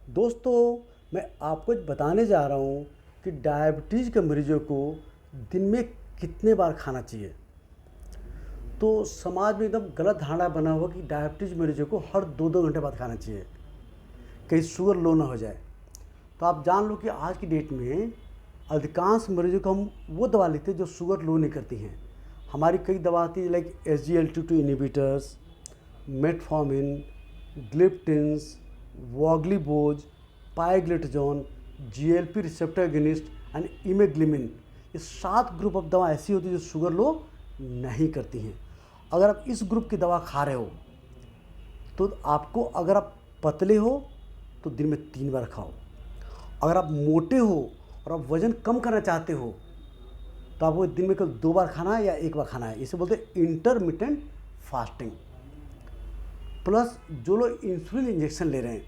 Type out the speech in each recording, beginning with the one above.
दोस्तों, मैं आपको बताने जा रहा हूँ कि डायबिटीज़ के मरीजों को दिन में कितने बार खाना चाहिए। तो समाज में एकदम गलत धारणा बना हुआ कि डायबिटीज़ मरीजों को हर 2-2 घंटे बाद खाना चाहिए, कहीं शुगर लो ना हो जाए। तो आप जान लो कि आज की डेट में अधिकांश मरीजों को हम वो दवा लेते हैं जो शुगर लो नहीं करती हैं। हमारी कई दवा आती है like SGLT2 inhibitors, metformin, gliptins, voglibose, pioglitazone, GLP receptor agonist and imeglimin. ये 7 ग्रुप ऑफ दवा ऐसी होती है जो शुगर लो नहीं करती हैं। अगर आप इस ग्रुप की दवा खा रहे हो तो आपको, अगर आप पतले हो तो दिन में 3 बार खाओ। अगर आप मोटे हो और आप वज़न कम करना चाहते हो तो आपको दिन में केवल 2 बार खाना है या 1 बार खाना है। इसे बोलते हैं इंटरमिटेंट फास्टिंग। प्लस जो लोग इंसुलिन इंजेक्शन ले रहे हैं,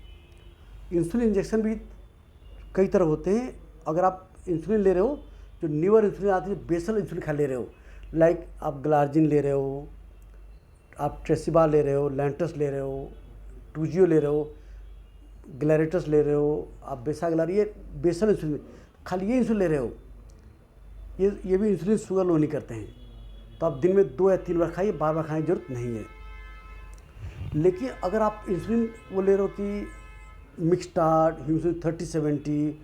इंसुलिन इंजेक्शन भी कई तरह होते हैं। अगर आप इंसुलिन ले रहे हो, जो न्यूअर इंसुलिन आती है, बेसल इंसुलिन खा ले रहे हो, लाइक आप ग्लार्जिन ले रहे हो, आप ट्रेसिबा ले रहे हो, लैंटस ले रहे हो, टूजियो ले रहे हो, ग्लैरेटस ले रहे हो, आप बेसाग्लार, ये बेसल इंसुलिन, खाली ये इंसुलिन ले रहे हो, ये भी इंसुलिन शुगर लो नहीं करते हैं। तो आप दिन में 2 या 3 बार खाइए, बार बार खाने की जरूरत नहीं है। लेकिन अगर आप इंसुलिन वो ले रहे हो कि मिक्सटार्ट, इंसुलिन 3070,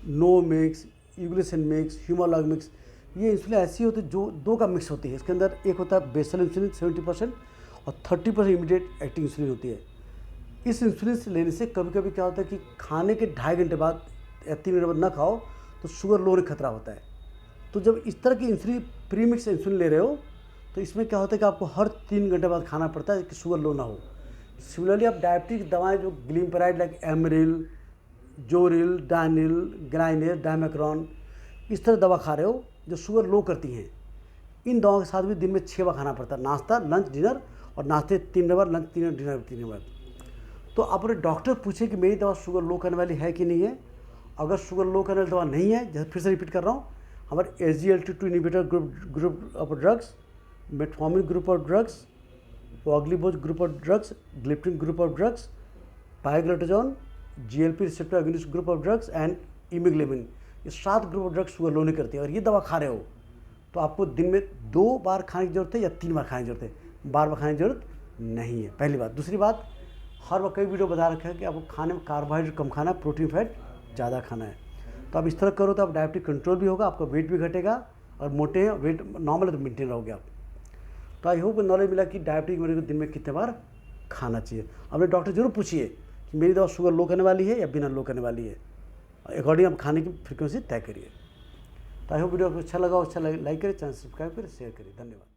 नो मिक्स, यूग्लिसन मिक्स, ह्यूमालॉग मिक्स, ये इंसुलिन ऐसी होती है जो 2 का मिक्स होती है। इसके अंदर एक होता है बेसल इंसुलिन 70% और 30% इमीडिएट एक्टिंग इंसुलिन होती है। इस इंसुलिन से लेने से कभी कभी क्या होता है कि खाने के 2.5 घंटे बाद या 3 घंटे बाद ना खाओ तो शुगर लो होने खतरा होता है। तो जब इस तरह की इंसुलिन प्रीमिक्स इंसुलिन ले रहे हो तो इसमें क्या होता है कि आपको हर 3 घंटे बाद खाना पड़ता है कि शुगर लो ना हो। सिमिलरली आप डायबिटीज दवाएं जो ग्लिम्पराइड लाइक एमरिल, जोरिल, डायनिल, ग्राइनेर, डायमेक्रॉन, इस तरह दवा खा रहे हो जो शुगर लो करती हैं। इन दवाओं के साथ भी दिन में 6 बार खाना पड़ता है, नाश्ता, लंच, डिनर, और नाश्ते 3 बार, लंच 3 बार, डिनर 3 बार। तो आप अपने डॉक्टर पूछे कि मेरी दवा शुगर लो करने वाली है कि नहीं है। अगर शुगर लो करने वाली दवा नहीं है, जैसे फिर से रिपीट कर रहा हूँ, हमारे SGLT2 inhibitor group of drugs, metformin group of drugs, voglibose group of drugs, gliptin group of drugs, pioglitazone, GLP receptor agonist group of drugs and imeglimin, ये 7 group of drugs sugar low नहीं करती है। और ये दवा खा रहे हो तो आपको दिन में 2 बार खाने की जरूरत है या 3 बार खाने की जरूरत है, बार बार खाने की जरूरत नहीं है। पहली बात। दूसरी बात, हर वक्त कई वीडियो बता रखा है कि आपको खाने में कार्बोहाइड्रेट कम खाना है, प्रोटीन फैट ज़्यादा खाना है। तो आप इस तरह करो तो आप डायबिटीज कंट्रोल भी होगा, आपका वेट भी घटेगा, और मोटे हैं, वेट नॉर्मल है तो मेंटेन रहोगे आप। तो आई होप नॉलेज मिला कि डायबिटीज मरीज को दिन में कितने बार खाना चाहिए। अपने डॉक्टर जरूर पूछिए कि मेरी दवा शुगर लो करने वाली है या बिना लो करने वाली है, अकॉर्डिंग आप खाने की फ्रीक्वेंसी तय करिए। तो आई होप वीडियो आपको अच्छा लगा, अच्छा लाइक करें, चैनल सब्सक्राइब करें, शेयर करें। धन्यवाद।